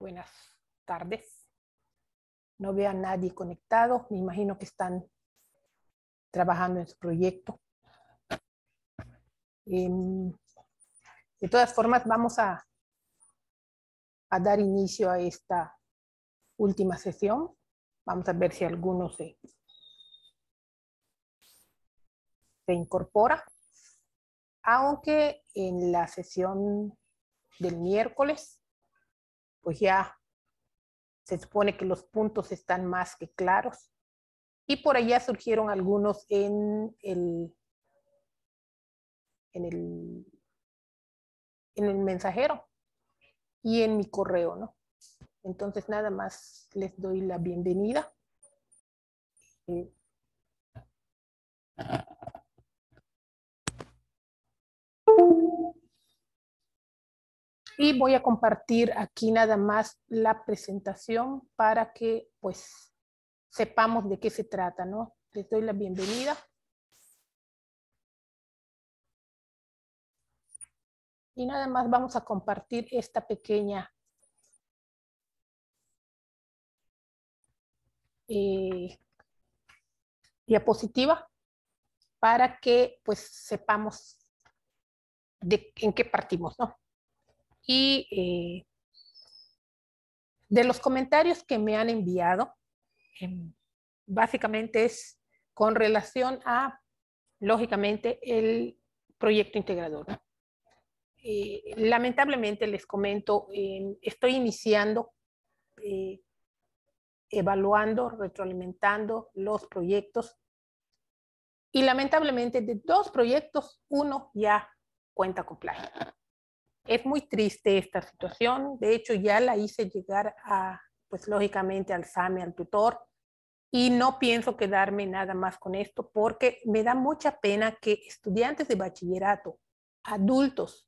Buenas tardes. No veo a nadie conectado. Me imagino que están trabajando en su proyecto. De todas formas, vamos a dar inicio a esta última sesión. Vamos a ver si alguno se incorpora. Aunque en la sesión del miércoles, pues ya se supone que los puntos están más que claros. Y por allá surgieron algunos en el mensajero y en mi correo, ¿no? Entonces nada más les doy la bienvenida. Y voy a compartir aquí nada más la presentación para que pues sepamos de qué se trata, ¿no? Les doy la bienvenida. Y nada más vamos a compartir esta pequeña diapositiva para que pues sepamos en qué partimos, ¿no? Y de los comentarios que me han enviado, básicamente es con relación a, lógicamente, el proyecto integrador, ¿no? Lamentablemente les comento, estoy iniciando, evaluando, retroalimentando los proyectos y lamentablemente de 2 proyectos, 1 ya cuenta con plagio. Es muy triste esta situación. De hecho, ya la hice llegar a, pues lógicamente al SAME, al tutor, y no pienso quedarme nada más con esto porque me da mucha pena que estudiantes de bachillerato, adultos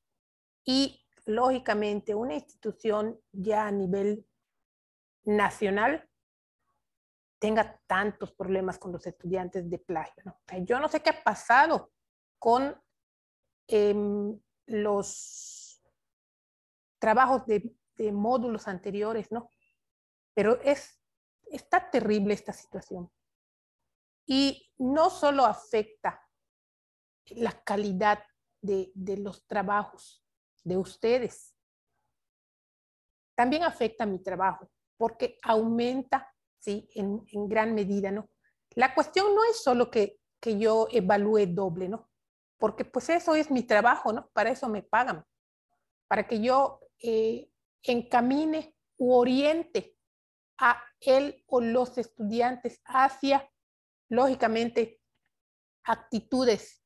y lógicamente una institución ya a nivel nacional tenga tantos problemas con los estudiantes de plagio, ¿no? O sea, yo no sé qué ha pasado con los trabajos de módulos anteriores, ¿no? Pero está terrible esta situación. Y no solo afecta la calidad de los trabajos de ustedes, también afecta mi trabajo, porque aumenta, ¿sí? En gran medida, ¿no? La cuestión no es solo que yo evalúe doble, ¿no? Porque pues eso es mi trabajo, ¿no? Para eso me pagan, para que yo encamine u oriente a él o los estudiantes hacia, lógicamente, actitudes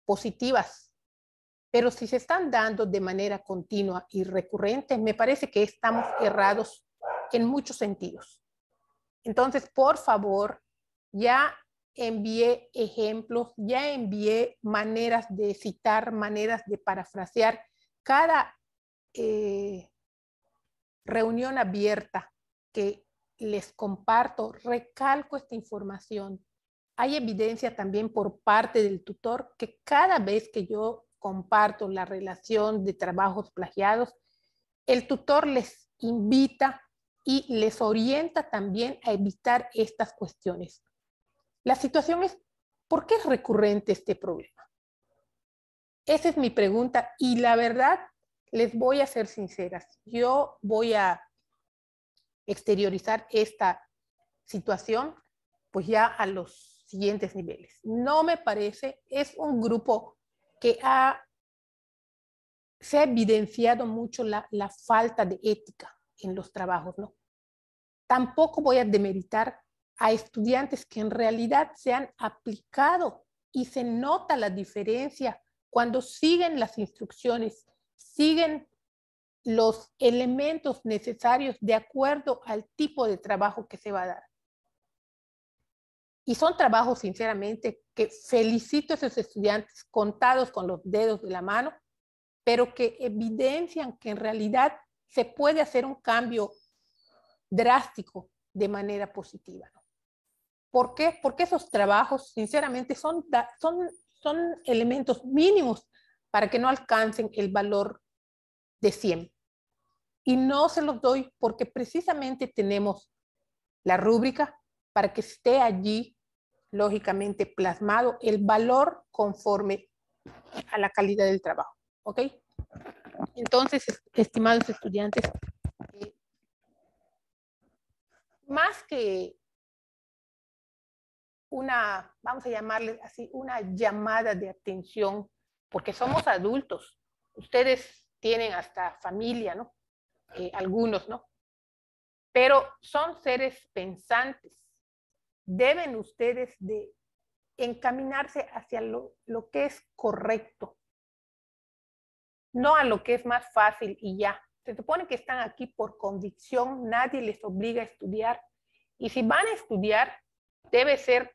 positivas. Pero si se están dando de manera continua y recurrente, me parece que estamos errados en muchos sentidos. Entonces, por favor, ya envié ejemplos, ya envié maneras de citar, maneras de parafrasear. Cada reunión abierta que les comparto, recalco esta información. Hay evidencia también por parte del tutor que cada vez que yo comparto la relación de trabajos plagiados, el tutor les invita y les orienta también a evitar estas cuestiones. La situación es, ¿por qué es recurrente este problema? Esa es mi pregunta y la verdad, les voy a ser sinceras. Yo voy a exteriorizar esta situación pues ya a los siguientes niveles. No me parece, es un grupo que se ha evidenciado mucho la falta de ética en los trabajos, ¿no? Tampoco voy a demeritar a estudiantes que en realidad se han aplicado y se nota la diferencia cuando siguen las instrucciones, siguen los elementos necesarios de acuerdo al tipo de trabajo que se va a dar. Y son trabajos, sinceramente, que felicito a esos estudiantes contados con los dedos de la mano, pero que evidencian que en realidad se puede hacer un cambio drástico de manera positiva, ¿no? ¿Por qué? Porque esos trabajos, sinceramente, son elementos mínimos para que no alcancen el valor de 100. Y no se los doy porque precisamente tenemos la rúbrica para que esté allí, lógicamente, plasmado el valor conforme a la calidad del trabajo. ¿Ok? Entonces, estimados estudiantes, más que una, vamos a llamarle así, una llamada de atención, porque somos adultos, ustedes tienen hasta familia, ¿no? Algunos, ¿no? Pero son seres pensantes. Deben ustedes de encaminarse hacia lo que es correcto, no a lo que es más fácil y ya. Se supone que están aquí por convicción, nadie les obliga a estudiar. Y si van a estudiar, debe ser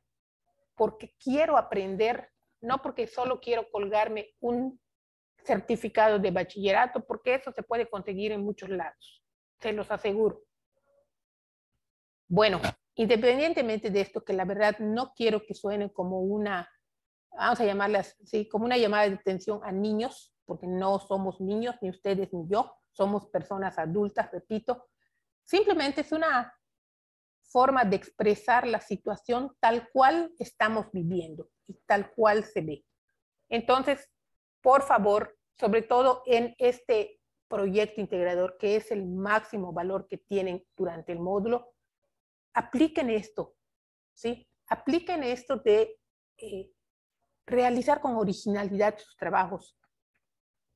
porque quiero aprender, no porque solo quiero colgarme un certificado de bachillerato, porque eso se puede conseguir en muchos lados, se los aseguro. Bueno, independientemente de esto, que la verdad no quiero que suene como una, vamos a llamarlas así, como una llamada de atención a niños, porque no somos niños, ni ustedes ni yo, somos personas adultas, repito. Simplemente es una forma de expresar la situación tal cual estamos viviendo y tal cual se ve. Entonces, por favor, sobre todo en este proyecto integrador, que es el máximo valor que tienen durante el módulo, apliquen esto, ¿sí? Apliquen esto de realizar con originalidad sus trabajos,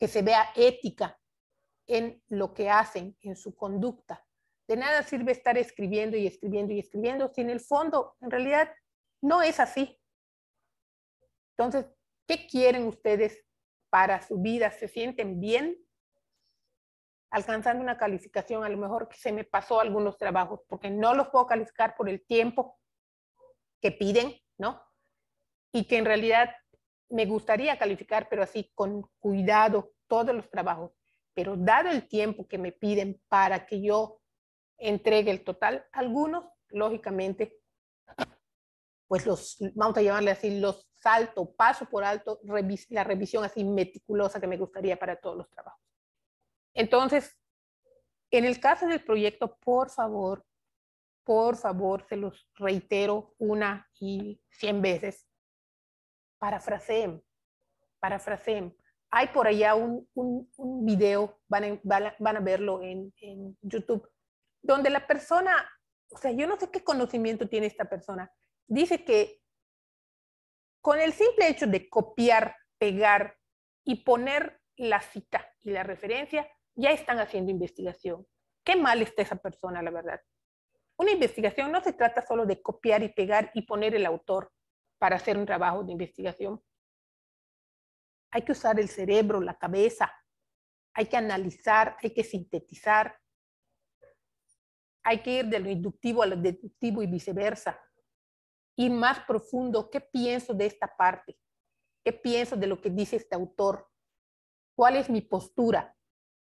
que se vea ética en lo que hacen, en su conducta. De nada sirve estar escribiendo y escribiendo y escribiendo si en el fondo, en realidad, no es así. Entonces, ¿qué quieren ustedes para su vida? ¿Se sienten bien? Alcanzando una calificación, a lo mejor que se me pasó algunos trabajos, porque no los puedo calificar por el tiempo que piden, ¿no? Y que en realidad me gustaría calificar, pero así con cuidado, todos los trabajos. Pero dado el tiempo que me piden para que yo entregue el total, algunos, lógicamente, pues los, vamos a llamarle así, los salto, paso por alto, la revisión así meticulosa que me gustaría para todos los trabajos. Entonces, en el caso del proyecto, por favor, se los reitero 1 y 100 veces, parafraseen. Hay por allá un video, van a verlo en YouTube, donde la persona, o sea, yo no sé qué conocimiento tiene esta persona, dice que con el simple hecho de copiar, pegar y poner la cita y la referencia, ya están haciendo investigación. Qué mal está esa persona, la verdad. Una investigación no se trata solo de copiar y pegar y poner el autor para hacer un trabajo de investigación. Hay que usar el cerebro, la cabeza, hay que analizar, hay que sintetizar, hay que ir de lo inductivo a lo deductivo y viceversa. Ir más profundo, ¿qué pienso de esta parte? ¿Qué pienso de lo que dice este autor? ¿Cuál es mi postura?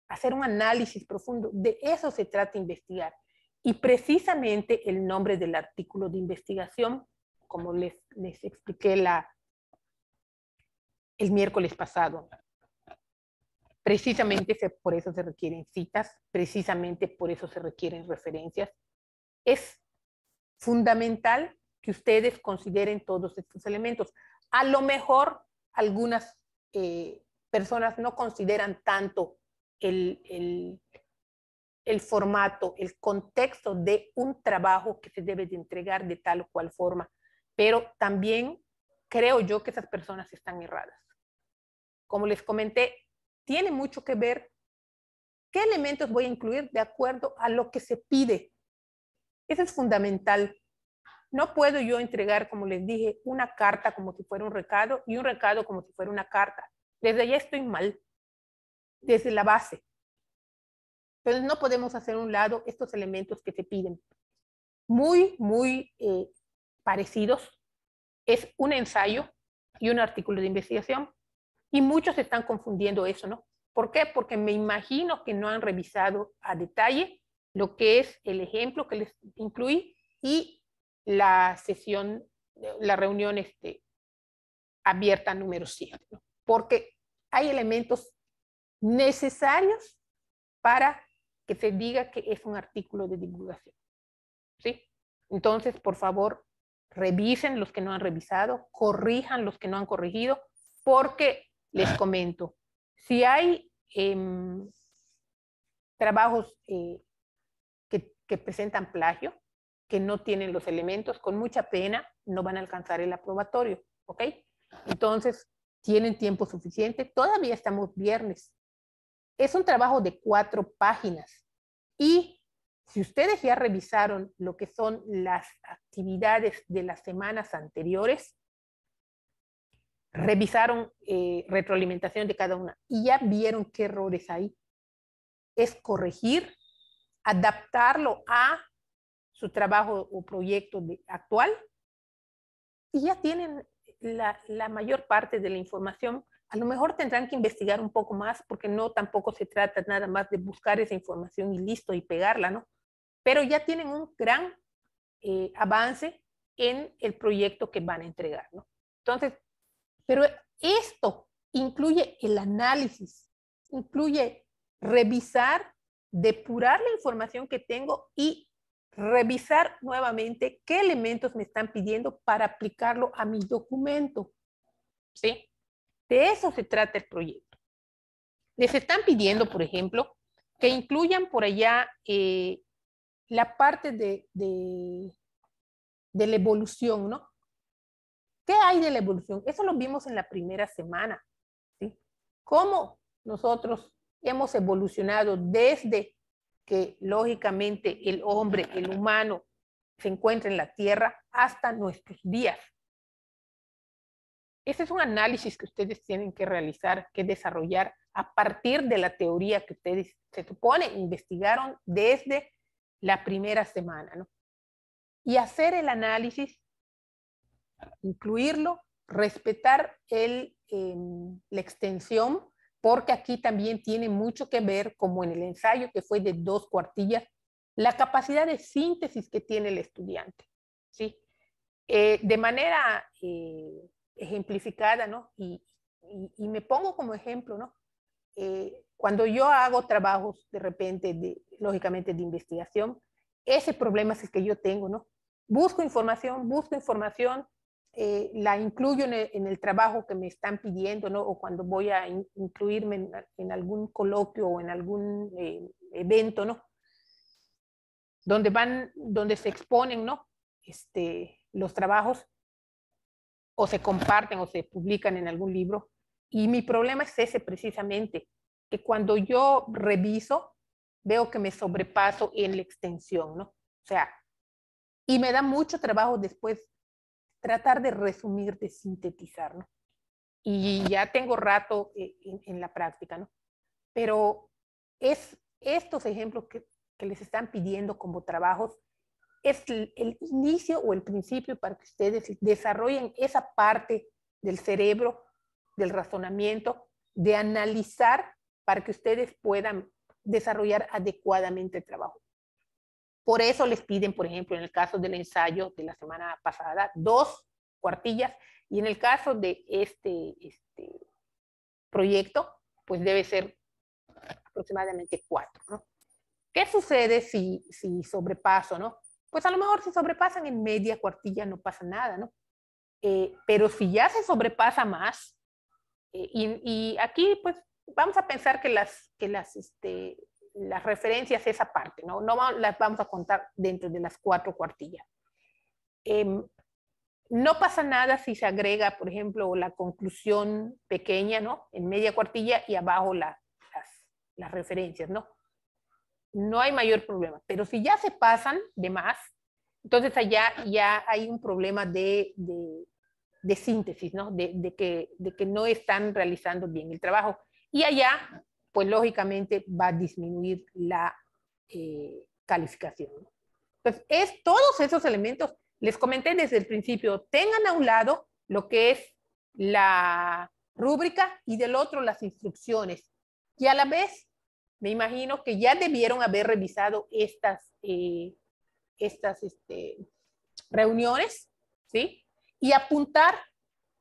Hacer un análisis profundo. De eso se trata investigar. Y precisamente el nombre del artículo de investigación, como les expliqué el miércoles pasado, precisamente por eso se requieren citas, precisamente por eso se requieren referencias. Es fundamental que ustedes consideren todos estos elementos. A lo mejor algunas personas no consideran tanto el formato, el contexto de un trabajo que se debe de entregar de tal o cual forma, pero también creo yo que esas personas están erradas. Como les comenté, tiene mucho que ver qué elementos voy a incluir de acuerdo a lo que se pide. Eso es fundamental. No puedo yo entregar, como les dije, una carta como si fuera un recado y un recado como si fuera una carta. Desde allá estoy mal, desde la base. Entonces no podemos hacer a un lado estos elementos que se piden. Muy parecidos. Es un ensayo y un artículo de investigación. Y muchos están confundiendo eso, ¿no? ¿Por qué? Porque me imagino que no han revisado a detalle lo que es el ejemplo que les incluí y la sesión, la reunión abierta número 7, ¿no? Porque hay elementos necesarios para que se diga que es un artículo de divulgación, ¿sí? Entonces, por favor, revisen los que no han revisado, corrijan los que no han corregido, porque les comento, si hay trabajos que presentan plagio, que no tienen los elementos, con mucha pena no van a alcanzar el aprobatorio, ¿ok? Entonces, tienen tiempo suficiente, todavía estamos viernes. Es un trabajo de 4 páginas y si ustedes ya revisaron lo que son las actividades de las semanas anteriores, revisaron retroalimentación de cada una y ya vieron qué errores hay, es corregir, adaptarlo a su trabajo o proyecto actual y ya tienen la mayor parte de la información. A lo mejor tendrán que investigar un poco más porque no tampoco se trata nada más de buscar esa información y listo y pegarla, ¿no? Pero ya tienen un gran avance en el proyecto que van a entregar, ¿no? Entonces, pero esto incluye el análisis, incluye revisar, depurar la información que tengo y revisar nuevamente qué elementos me están pidiendo para aplicarlo a mi documento, ¿sí? De eso se trata el proyecto. Les están pidiendo, por ejemplo, que incluyan por allá la parte de la evolución, ¿no? ¿Qué hay de la evolución? Eso lo vimos en la primera semana, ¿sí? Cómo nosotros hemos evolucionado desde que, lógicamente, el hombre, el humano, se encuentra en la Tierra hasta nuestros días. Ese es un análisis que ustedes tienen que realizar, que desarrollar a partir de la teoría que ustedes, se supone, investigaron desde la primera semana, ¿no? Y hacer el análisis, incluirlo, respetar la extensión, porque aquí también tiene mucho que ver, como en el ensayo que fue de 2 cuartillas, la capacidad de síntesis que tiene el estudiante, ¿sí? De manera ejemplificada, ¿no? Y me pongo como ejemplo, ¿no? Cuando yo hago trabajos de repente, lógicamente de investigación, ese problema es el que yo tengo, ¿no? Busco información, la incluyo en el trabajo que me están pidiendo, ¿no? O cuando voy a incluirme en algún coloquio o en algún evento, ¿no? Donde se exponen, ¿no? Los trabajos o se comparten o se publican en algún libro. Y mi problema es ese precisamente, que cuando yo reviso, veo que me sobrepaso en la extensión, ¿no? O sea, y me da mucho trabajo después tratar de resumir, de sintetizar, ¿no? Y ya tengo rato en la práctica, ¿no? Pero es estos ejemplos que les están pidiendo como trabajos, es el inicio o el principio para que ustedes desarrollen esa parte del cerebro, del razonamiento, de analizar para que ustedes puedan desarrollar adecuadamente el trabajo. Por eso les piden, por ejemplo, en el caso del ensayo de la semana pasada, 2 cuartillas, y en el caso de este proyecto, pues debe ser aproximadamente 4, ¿no? ¿Qué sucede si sobrepaso, no? Pues a lo mejor si sobrepasan en media cuartilla no pasa nada, ¿no? Pero si ya se sobrepasa más, y aquí pues vamos a pensar que las referencias esa parte, ¿no? No las vamos a contar dentro de las 4 cuartillas. No pasa nada si se agrega, por ejemplo, la conclusión pequeña, ¿no? En media cuartilla y abajo las referencias, ¿no? No hay mayor problema. Pero si ya se pasan de más, entonces allá ya hay un problema de síntesis, ¿no? De que no están realizando bien el trabajo. Y allá, pues lógicamente va a disminuir la calificación, ¿no? Entonces, todos esos elementos, les comenté desde el principio, tengan a un lado lo que es la rúbrica y del otro las instrucciones. Y a la vez, me imagino que ya debieron haber revisado estas reuniones, ¿sí? Y apuntar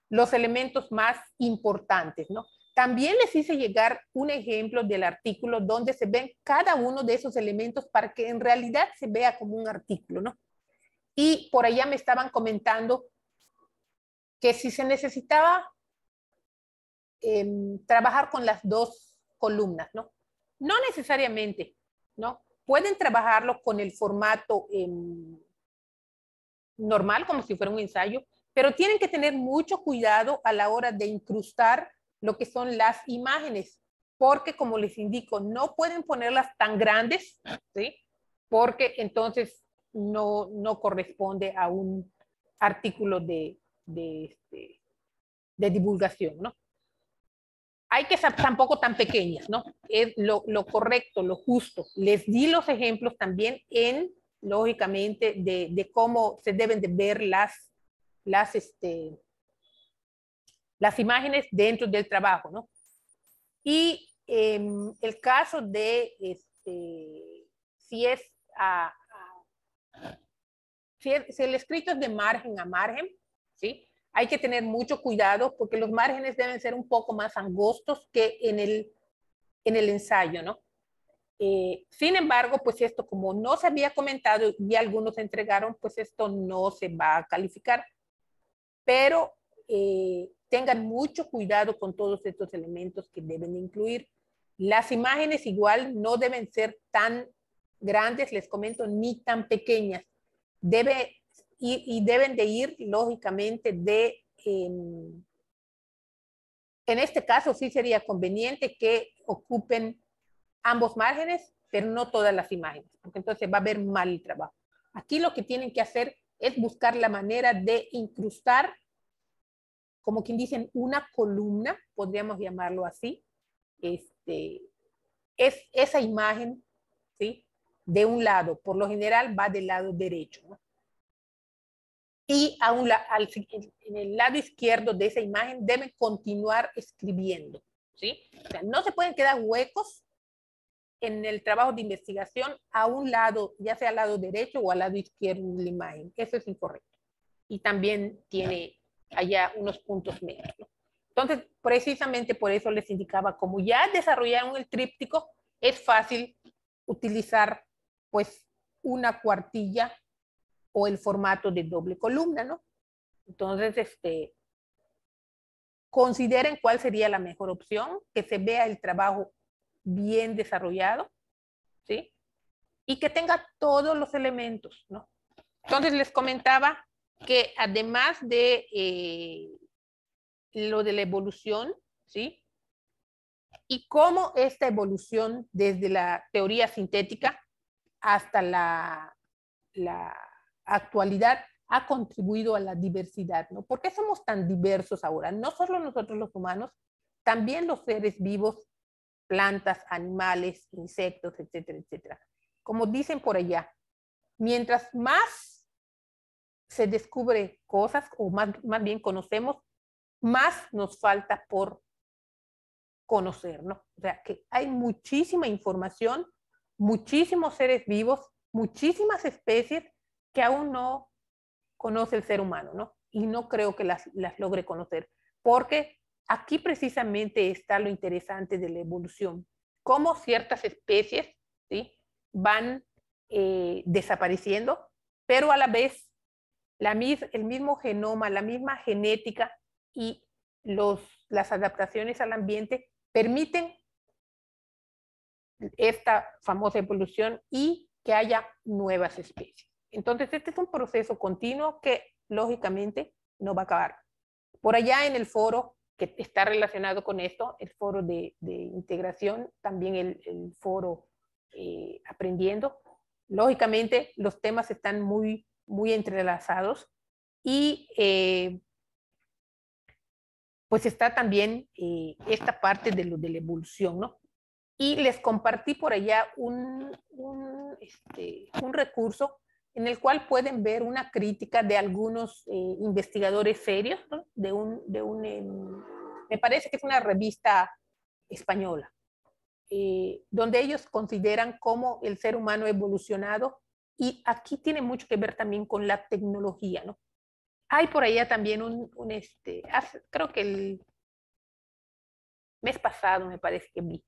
los elementos más importantes, ¿no? También les hice llegar un ejemplo del artículo donde se ven cada uno de esos elementos para que en realidad se vea como un artículo, ¿no? Y por allá me estaban comentando que si se necesitaba trabajar con las dos columnas, ¿no? No necesariamente, ¿no? Pueden trabajarlo con el formato normal, como si fuera un ensayo, pero tienen que tener mucho cuidado a la hora de incrustar lo que son las imágenes, porque como les indico, no pueden ponerlas tan grandes, ¿sí? Porque entonces no corresponde a un artículo de divulgación, ¿no? Hay que ser tampoco tan pequeñas, ¿no? Es lo correcto, lo justo. Les di los ejemplos también lógicamente, de cómo se deben de ver las imágenes dentro del trabajo, ¿no? Y el caso de si es, si el escrito es de margen a margen, ¿sí? Hay que tener mucho cuidado porque los márgenes deben ser un poco más angostos que en el ensayo, ¿no? Sin embargo, pues esto como no se había comentado y algunos entregaron, pues esto no se va a calificar. Pero tengan mucho cuidado con todos estos elementos que deben incluir. Las imágenes igual no deben ser tan grandes, les comento, ni tan pequeñas. Deben de ir, lógicamente, en este caso sí sería conveniente que ocupen ambos márgenes, pero no todas las imágenes, porque entonces va a haber mal el trabajo. Aquí lo que tienen que hacer es buscar la manera de incrustar, como quien dicen, una columna, podríamos llamarlo así, es esa imagen, ¿sí? De un lado, por lo general va del lado derecho, ¿no? Y en el lado izquierdo de esa imagen deben continuar escribiendo, ¿sí? O sea, no se pueden quedar huecos en el trabajo de investigación a un lado, ya sea al lado derecho o al lado izquierdo de la imagen. Eso es incorrecto. Y también tiene allá unos puntos medios, ¿no? Entonces, precisamente por eso les indicaba, como ya desarrollaron el tríptico, es fácil utilizar pues una cuartilla o el formato de doble columna, ¿no? Entonces, consideren cuál sería la mejor opción, que se vea el trabajo bien desarrollado, ¿sí? Y que tenga todos los elementos, ¿no? Entonces les comentaba que además de lo de la evolución, ¿sí? Y cómo esta evolución desde la teoría sintética hasta la actualidad ha contribuido a la diversidad, ¿no? ¿Por qué somos tan diversos ahora? No solo nosotros los humanos, también los seres vivos, plantas, animales, insectos, etcétera, etcétera. Como dicen por allá, mientras más se descubre cosas, o más bien conocemos, más nos falta por conocer, ¿no? O sea, que hay muchísima información, muchísimos seres vivos, muchísimas especies que aún no conoce el ser humano, ¿no? Y no creo que las logre conocer, porque aquí precisamente está lo interesante de la evolución, cómo ciertas especies, ¿sí? Van desapareciendo, pero a la vez el mismo genoma, la misma genética y las adaptaciones al ambiente permiten esta famosa evolución y que haya nuevas especies. Entonces, este es un proceso continuo que lógicamente no va a acabar. Por allá en el foro que está relacionado con esto, el foro de integración, también el foro aprendiendo, lógicamente los temas están muy, muy entrelazados y pues está también esta parte de lo de la evolución, ¿no? Y les compartí por allá un recurso en el cual pueden ver una crítica de algunos investigadores serios, ¿no? Me parece que es una revista española, donde ellos consideran cómo el ser humano ha evolucionado, y aquí tiene mucho que ver también con la tecnología, ¿no? Hay por allá también creo que mes pasado me parece que vi,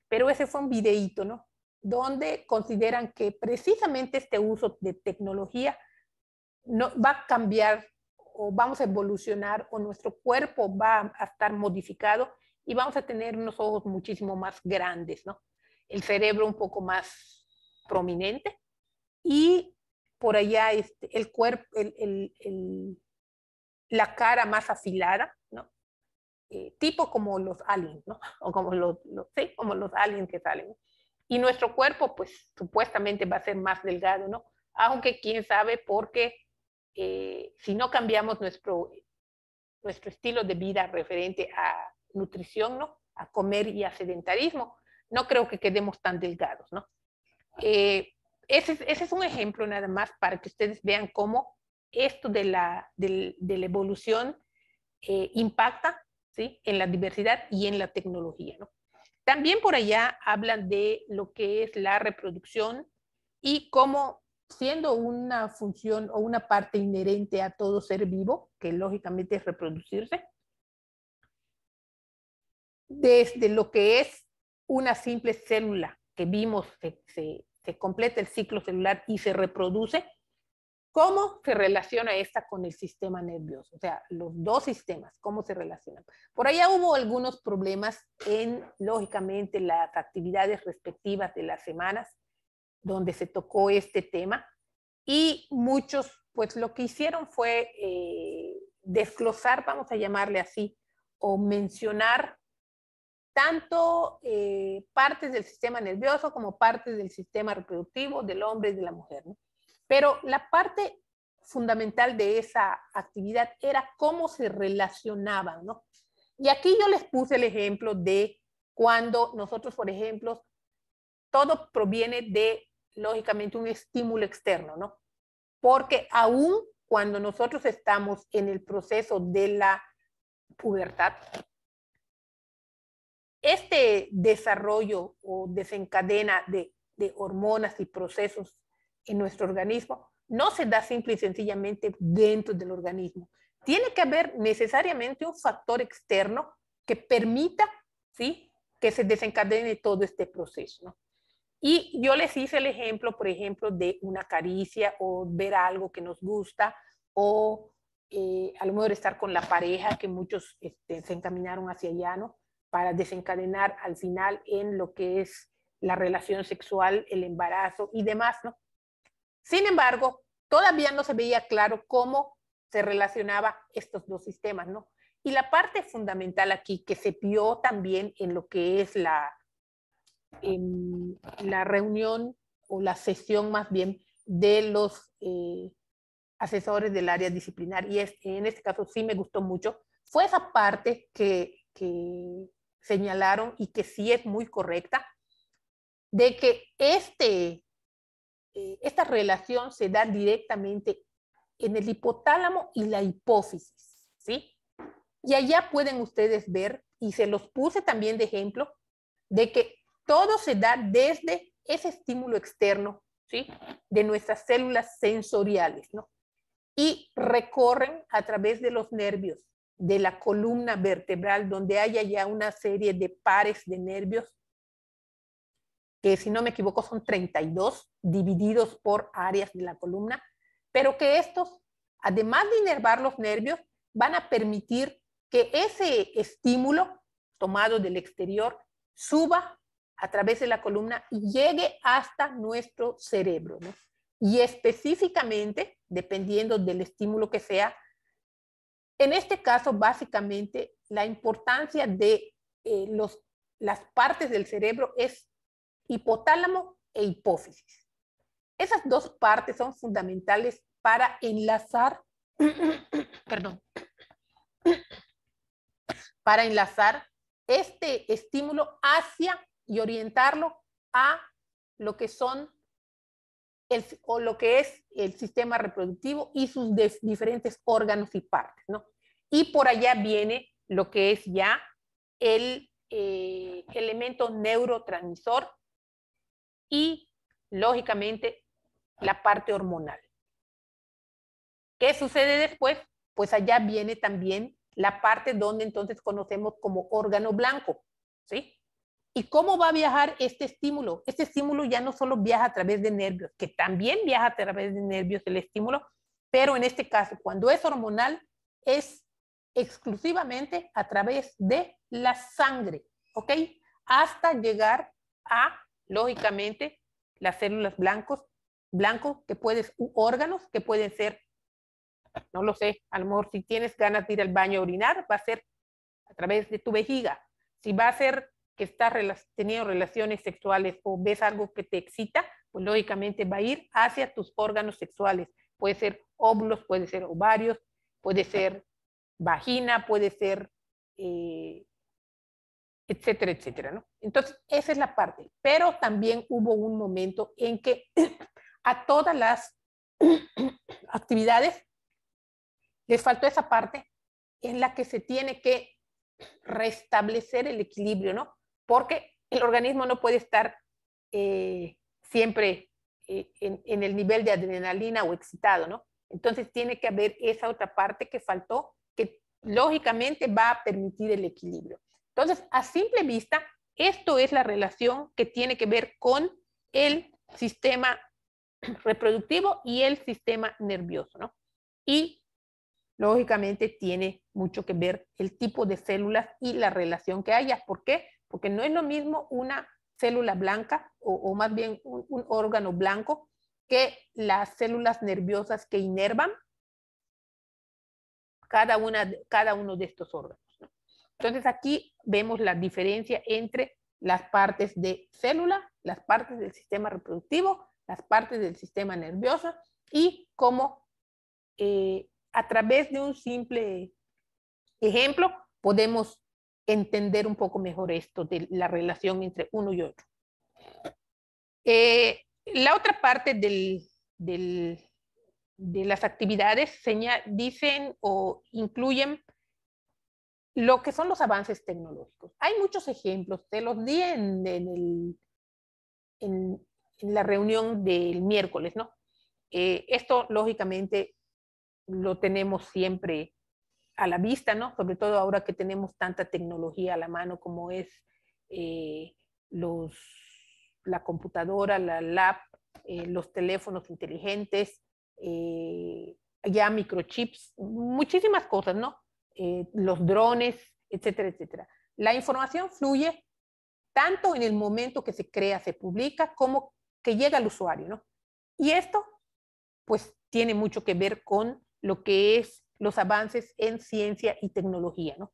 pero ese fue un videíto, ¿no? Donde consideran que precisamente este uso de tecnología no, va a cambiar o vamos a evolucionar o nuestro cuerpo va a estar modificado y vamos a tener unos ojos muchísimo más grandes, ¿no? El cerebro un poco más prominente y por allá el cuerpo, la cara más afilada, ¿no? Tipo como los aliens, ¿no? O como sí, como los aliens que salen. Y nuestro cuerpo, pues, supuestamente va a ser más delgado, ¿no? Aunque quién sabe, porque si no cambiamos nuestro estilo de vida referente a nutrición, ¿no? A comer y a sedentarismo, no creo que quedemos tan delgados, ¿no? Ese es un ejemplo nada más para que ustedes vean cómo esto de la evolución impacta, ¿sí? En la diversidad y en la tecnología, ¿no? También por allá hablan de lo que es la reproducción y cómo siendo una función o una parte inherente a todo ser vivo, que lógicamente es reproducirse, desde lo que es una simple célula que vimos se completa el ciclo celular y se reproduce, ¿cómo se relaciona esta con el sistema nervioso? O sea, los dos sistemas, ¿cómo se relacionan? Por allá hubo algunos problemas en, lógicamente, las actividades respectivas de las semanas donde se tocó este tema y muchos, pues lo que hicieron fue desglosar, vamos a llamarle así, o mencionar tanto partes del sistema nervioso como partes del sistema reproductivo del hombre y de la mujer, ¿no? Pero la parte fundamental de esa actividad era cómo se relacionaban, ¿no? Y aquí yo les puse el ejemplo de cuando nosotros, por ejemplo, todo proviene de, lógicamente, un estímulo externo, ¿no? Porque aún cuando nosotros estamos en el proceso de la pubertad, este desarrollo o desencadena de hormonas y procesos en nuestro organismo no se da simple y sencillamente dentro del organismo. Tiene que haber necesariamente un factor externo que permita, ¿sí?, que se desencadene todo este proceso, ¿no? Y yo les hice el ejemplo, por ejemplo, de una caricia o ver algo que nos gusta o a lo mejor estar con la pareja, que muchos se encaminaron hacia allá, ¿no? Para desencadenar al final en lo que es la relación sexual, el embarazo y demás, ¿no? Sin embargo, todavía no se veía claro cómo se relacionaba estos dos sistemas, ¿no? Y la parte fundamental aquí que se vio también en lo que es la reunión o la sesión más bien de los asesores del área disciplinar, y en este caso sí me gustó mucho, fue esa parte que señalaron y que sí es muy correcta, de que esta relación se da directamente en el hipotálamo y la hipófisis, ¿sí? Y allá pueden ustedes ver, y se los puse también de ejemplo, de que todo se da desde ese estímulo externo, ¿sí? De nuestras células sensoriales, ¿no? Y recorren a través de los nervios de la columna vertebral, donde haya ya una serie de pares de nervios, que si no me equivoco son 32, divididos por áreas de la columna, pero que estos, además de inervar los nervios, van a permitir que ese estímulo tomado del exterior suba a través de la columna y llegue hasta nuestro cerebro, ¿no? Y específicamente, dependiendo del estímulo que sea, en este caso, básicamente, la importancia de las partes del cerebro es hipotálamo e hipófisis. Esas dos partes son fundamentales para enlazar, perdón, para enlazar este estímulo hacia y orientarlo a lo que son o lo que es el sistema reproductivo y sus diferentes órganos y partes, ¿no? Y por allá viene lo que es ya el elemento neurotransmisor y, lógicamente, la parte hormonal. ¿Qué sucede después? Pues allá viene también la parte donde entonces conocemos como órgano blanco, ¿sí? ¿Y cómo va a viajar este estímulo? Este estímulo ya no solo viaja a través de nervios, que también viaja a través de nervios el estímulo, pero en este caso, cuando es hormonal, es exclusivamente a través de la sangre, ¿ok? Hasta llegar a, lógicamente, las células blancos, que pueden, órganos que pueden ser, no lo sé, a lo mejor si tienes ganas de ir al baño a orinar, va a ser a través de tu vejiga. Si va a ser que estás teniendo relaciones sexuales o ves algo que te excita, pues lógicamente va a ir hacia tus órganos sexuales. Puede ser óvulos, puede ser ovarios, puede ser vagina, puede ser, etcétera, etcétera, ¿no? Entonces, esa es la parte. Pero también hubo un momento en que a todas las actividades les faltó esa parte en la que se tiene que restablecer el equilibrio, ¿no? Porque el organismo no puede estar siempre en el nivel de adrenalina o excitado, ¿no? Entonces tiene que haber esa otra parte que faltó, que lógicamente va a permitir el equilibrio. Entonces, a simple vista, esto es la relación que tiene que ver con el sistema reproductivo y el sistema nervioso, ¿no? Y lógicamente tiene mucho que ver el tipo de células y la relación que haya. ¿Por qué? Porque no es lo mismo una célula blanca o más bien un órgano blanco que las células nerviosas que inervan cada uno de estos órganos, ¿no? Entonces aquí vemos la diferencia entre las partes de célula, las partes del sistema reproductivo, las partes del sistema nervioso y cómo a través de un simple ejemplo podemos entender un poco mejor esto de la relación entre uno y otro. La otra parte de las actividades dicen o incluyen lo que son los avances tecnológicos. Hay muchos ejemplos, te los di en la reunión del miércoles, ¿no? Esto, lógicamente, lo tenemos siempre a la vista, ¿no? Sobre todo ahora que tenemos tanta tecnología a la mano como es eh, los, la computadora, la lab, los teléfonos inteligentes, ya microchips, muchísimas cosas, ¿no? Los drones, etcétera, etcétera. La información fluye tanto en el momento que se crea, se publica, como que llega al usuario, ¿no? Y esto, pues, tiene mucho que ver con lo que es los avances en ciencia y tecnología, ¿no?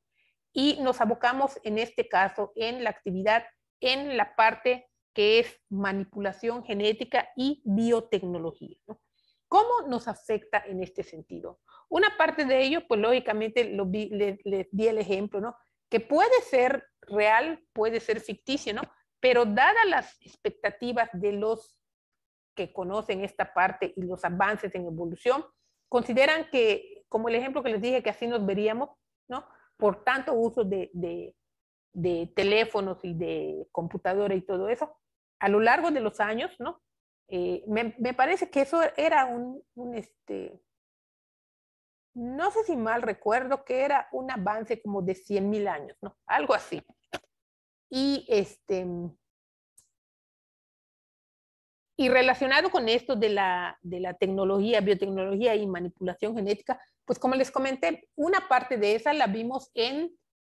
Y nos abocamos en este caso en la actividad, en la parte que es manipulación genética y biotecnología, ¿no? ¿Cómo nos afecta en este sentido? Una parte de ello, pues lógicamente les di el ejemplo, ¿no? Que puede ser real, puede ser ficticio, ¿no? Pero dadas las expectativas de los que conocen esta parte y los avances en evolución, consideran que, como el ejemplo que les dije, que así nos veríamos, ¿no? Por tanto uso de teléfonos y de computadora y todo eso, a lo largo de los años, ¿no? Me parece que eso era no sé si mal recuerdo, que era un avance como de 100.000 años, ¿no? Algo así. Y y relacionado con esto de la tecnología, biotecnología y manipulación genética, pues como les comenté, una parte de esa la vimos en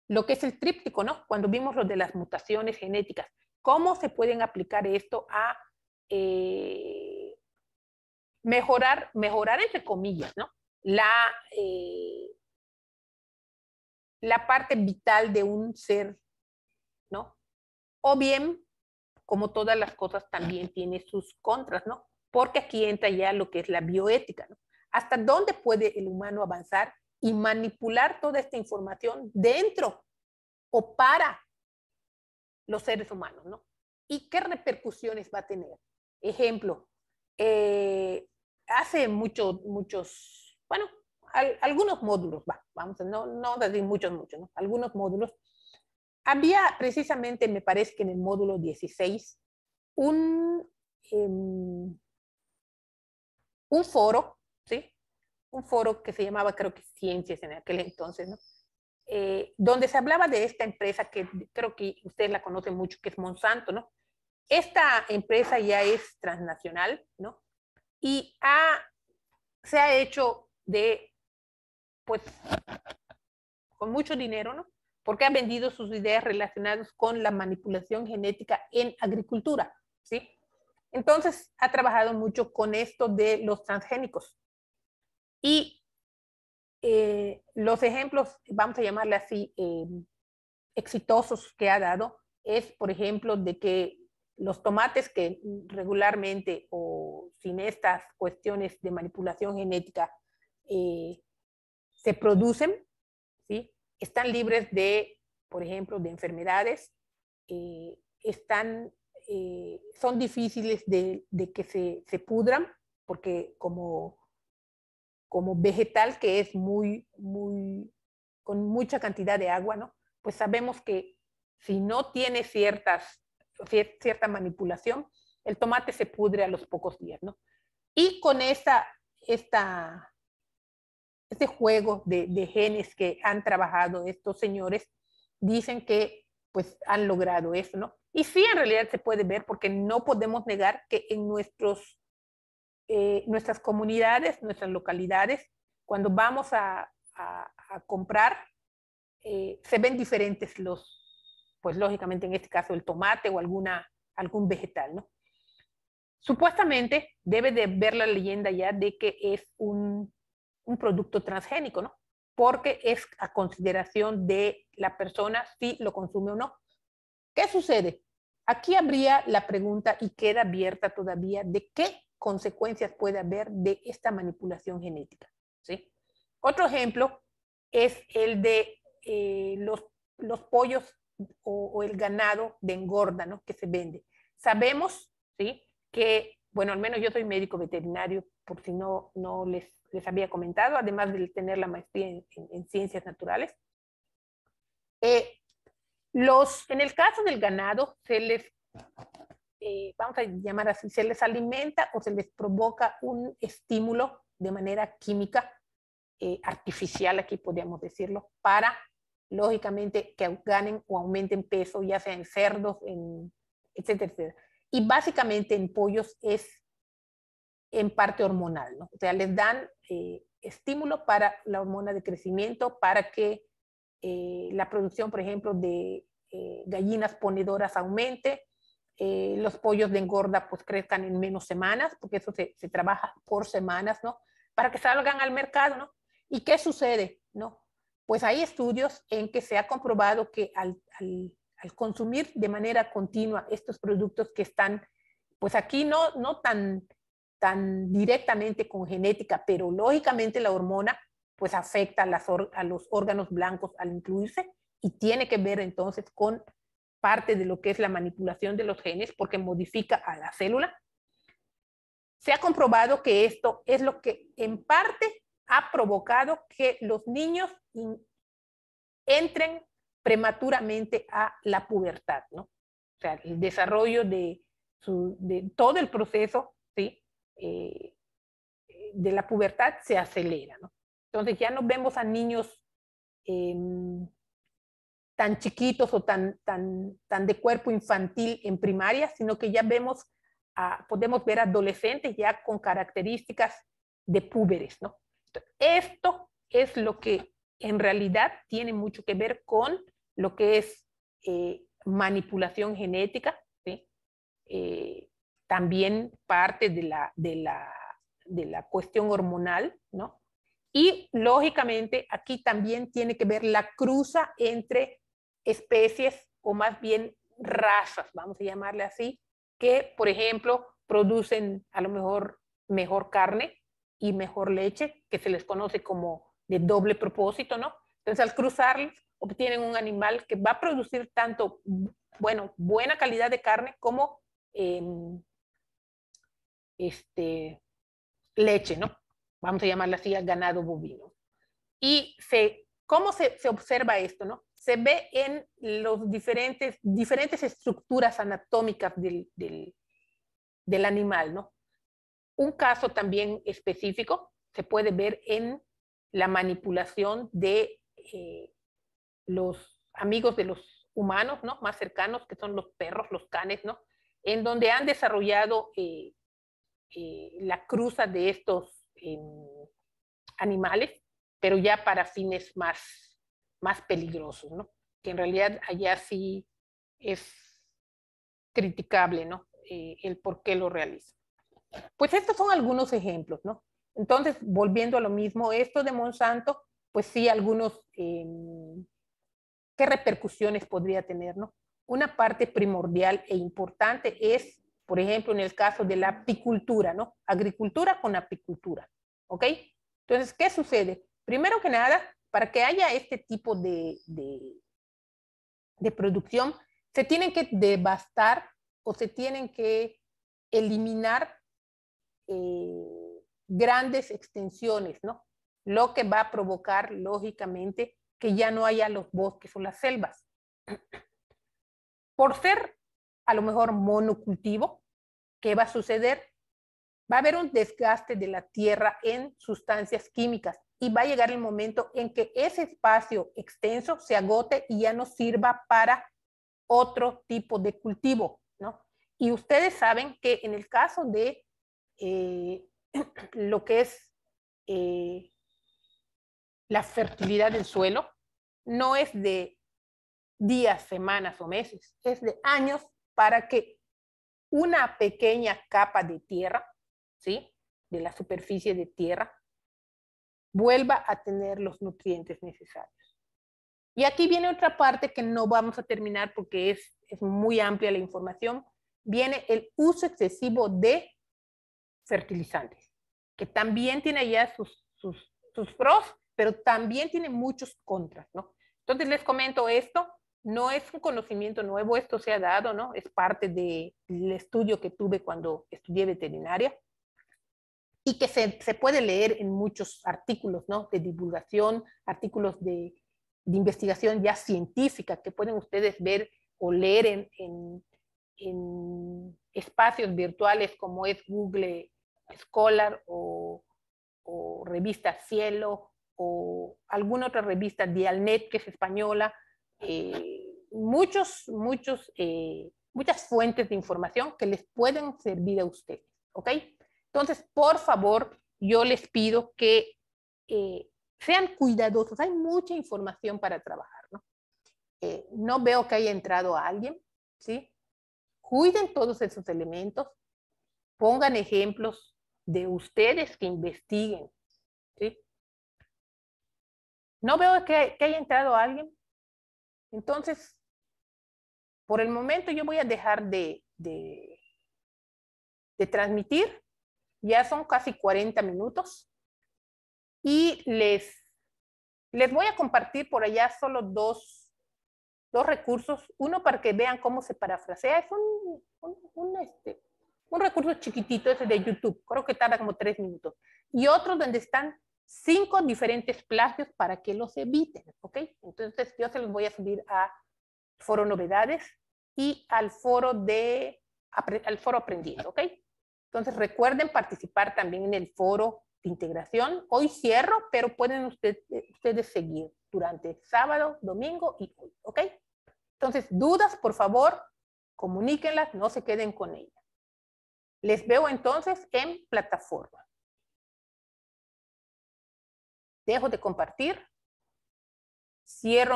lo que es el tríptico, ¿no? Cuando vimos lo de las mutaciones genéticas. ¿Cómo se pueden aplicar esto a mejorar entre comillas, ¿no? La parte vital de un ser, ¿no? O bien, como todas las cosas, también tiene sus contras, ¿no? Porque aquí entra ya lo que es la bioética, ¿no? ¿Hasta dónde puede el humano avanzar y manipular toda esta información dentro o para los seres humanos, ¿no? ¿Y qué repercusiones va a tener? Ejemplo, hace muchos, bueno, algunos módulos, vamos, no decir muchos, ¿no? Algunos módulos. Había precisamente, me parece que en el módulo 16, un, um, un foro, ¿sí? Un foro que se llamaba, creo que Ciencias en aquel entonces, ¿no? donde se hablaba de esta empresa que creo que ustedes la conocen mucho, que es Monsanto, ¿no? Esta empresa ya es transnacional, ¿no? Y se ha hecho pues, con mucho dinero, ¿no? Porque ha vendido sus ideas relacionadas con la manipulación genética en agricultura, ¿sí? Entonces, ha trabajado mucho con esto de los transgénicos. Y los ejemplos, vamos a llamarle así, exitosos que ha dado, es, por ejemplo, de que los tomates que regularmente o sin estas cuestiones de manipulación genética se producen, ¿sí? Están libres de, por ejemplo, de enfermedades, son difíciles de que se pudran, porque como vegetal que es con mucha cantidad de agua, ¿no? Pues sabemos que si no tiene cierta manipulación, el tomate se pudre a los pocos días, ¿no? Y con este juego de genes que han trabajado estos señores, dicen que pues han logrado eso, ¿no? Y sí, en realidad se puede ver porque no podemos negar que en nuestras comunidades, nuestras localidades, cuando vamos a comprar, se ven diferentes pues lógicamente en este caso el tomate o algún vegetal, ¿no? Supuestamente debe de ver la leyenda ya de que es un producto transgénico, ¿no? Porque es a consideración de la persona si lo consume o no. ¿Qué sucede? Aquí habría la pregunta y queda abierta todavía de qué consecuencias puede haber de esta manipulación genética, ¿sí? Otro ejemplo es el de los pollos o el ganado de engorda, ¿no? Que se vende. Sabemos, ¿sí? Que, bueno, al menos yo soy médico veterinario, por si no les había comentado, además de tener la maestría en ciencias naturales. En el caso del ganado, vamos a llamar así, se les alimenta o se les provoca un estímulo de manera química, artificial, aquí podríamos decirlo, para, lógicamente, que ganen o aumenten peso, ya sea en cerdos, etcétera, etcétera. Y básicamente en pollos es en parte hormonal, ¿no? O sea, les dan estímulo para la hormona de crecimiento, para que la producción, por ejemplo, de gallinas ponedoras aumente, los pollos de engorda pues crezcan en menos semanas, porque eso se trabaja por semanas, ¿no? Para que salgan al mercado, ¿no? ¿Y qué sucede? ¿No? Pues hay estudios en que se ha comprobado que al consumir de manera continua estos productos que están, pues aquí no tan directamente con genética, pero lógicamente la hormona pues afecta a los órganos blancos al incluirse y tiene que ver entonces con parte de lo que es la manipulación de los genes porque modifica a la célula. Se ha comprobado que esto es lo que en parte ha provocado que los niños entren prematuramente a la pubertad, ¿no? O sea, el desarrollo de todo el proceso, ¿sí? De la pubertad se acelera, ¿no? Entonces ya no vemos a niños tan chiquitos o tan de cuerpo infantil en primaria, sino que ya podemos ver adolescentes ya con características de púberes, ¿no? Entonces, esto es lo que en realidad tiene mucho que ver con lo que es manipulación genética, ¿sí? También parte de la cuestión hormonal, ¿no? Y lógicamente aquí también tiene que ver la cruza entre especies o más bien razas, vamos a llamarle así, que por ejemplo producen a lo mejor carne y mejor leche, que se les conoce como de doble propósito, ¿no? Entonces al cruzarlos obtienen un animal que va a producir tanto, bueno, buena calidad de carne como leche, ¿no? Vamos a llamarla así al ganado bovino. Y ¿cómo se observa esto, no? Se ve en los diferentes estructuras anatómicas del animal, ¿no? Un caso también específico se puede ver en la manipulación de los amigos de los humanos, ¿no? Más cercanos, que son los perros, los canes, ¿no? En donde han desarrollado la cruza de estos animales, pero ya para fines más peligrosos, ¿no? Que en realidad allá sí es criticable, ¿no? El por qué lo realizan. Pues estos son algunos ejemplos, ¿no? Entonces, volviendo a lo mismo, esto de Monsanto, pues sí, algunos, ¿qué repercusiones podría tener, no? Una parte primordial e importante es, por ejemplo, en el caso de la apicultura, ¿no? Agricultura con apicultura, ¿ok? Entonces, ¿qué sucede? Primero que nada, para que haya este tipo de producción, se tienen que devastar o se tienen que eliminar grandes extensiones, ¿no? Lo que va a provocar, lógicamente, que ya no haya los bosques o las selvas. Por ser, a lo mejor, monocultivo, ¿qué va a suceder? Va a haber un desgaste de la tierra en sustancias químicas y va a llegar el momento en que ese espacio extenso se agote y ya no sirva para otro tipo de cultivo, ¿no? Y ustedes saben que en el caso de lo que es la fertilidad del suelo, no es de días, semanas o meses, es de años para que una pequeña capa de tierra, ¿sí? De la superficie de tierra, vuelva a tener los nutrientes necesarios. Y aquí viene otra parte que no vamos a terminar porque es muy amplia la información. Viene el uso excesivo de fertilizantes, que también tiene ya sus pros, pero también tiene muchos contras, ¿no? Entonces les comento esto, no es un conocimiento nuevo, esto se ha dado, ¿no? Es parte del estudio que tuve cuando estudié veterinaria y que se puede leer en muchos artículos, ¿no? De divulgación, artículos de investigación ya científica que pueden ustedes ver o leer en espacios virtuales como es Google Scholar o revista Cielo o alguna otra revista, Dialnet, que es española, muchas fuentes de información que les pueden servir a ustedes, ¿ok? Entonces, por favor, yo les pido que sean cuidadosos. Hay mucha información para trabajar, ¿no? No veo que haya entrado a alguien, ¿sí? Cuiden todos esos elementos, pongan ejemplos de ustedes que investiguen, ¿sí? No veo que haya entrado a alguien. Entonces, por el momento yo voy a dejar de transmitir. Ya son casi 40 minutos. Y les voy a compartir por allá solo dos recursos. Uno para que vean cómo se parafrasea. Es un recurso chiquitito, ese de YouTube. Creo que tarda como 3 minutos. Y otro donde están 5 diferentes plagios para que los eviten, ¿ok? Entonces yo se los voy a subir a Foro Novedades y al foro Aprendiendo, ¿ok? Entonces recuerden participar también en el foro de integración. Hoy cierro, pero pueden ustedes seguir durante sábado, domingo y hoy, ¿ok? Entonces, dudas, por favor, comuníquenlas, no se queden con ellas. Les veo entonces en plataforma. Dejo de compartir. Cierro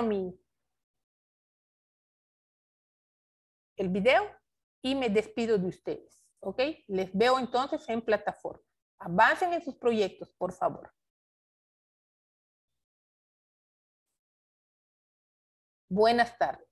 el video y me despido de ustedes, ¿ok? Les veo entonces en plataforma. Avancen en sus proyectos, por favor. Buenas tardes.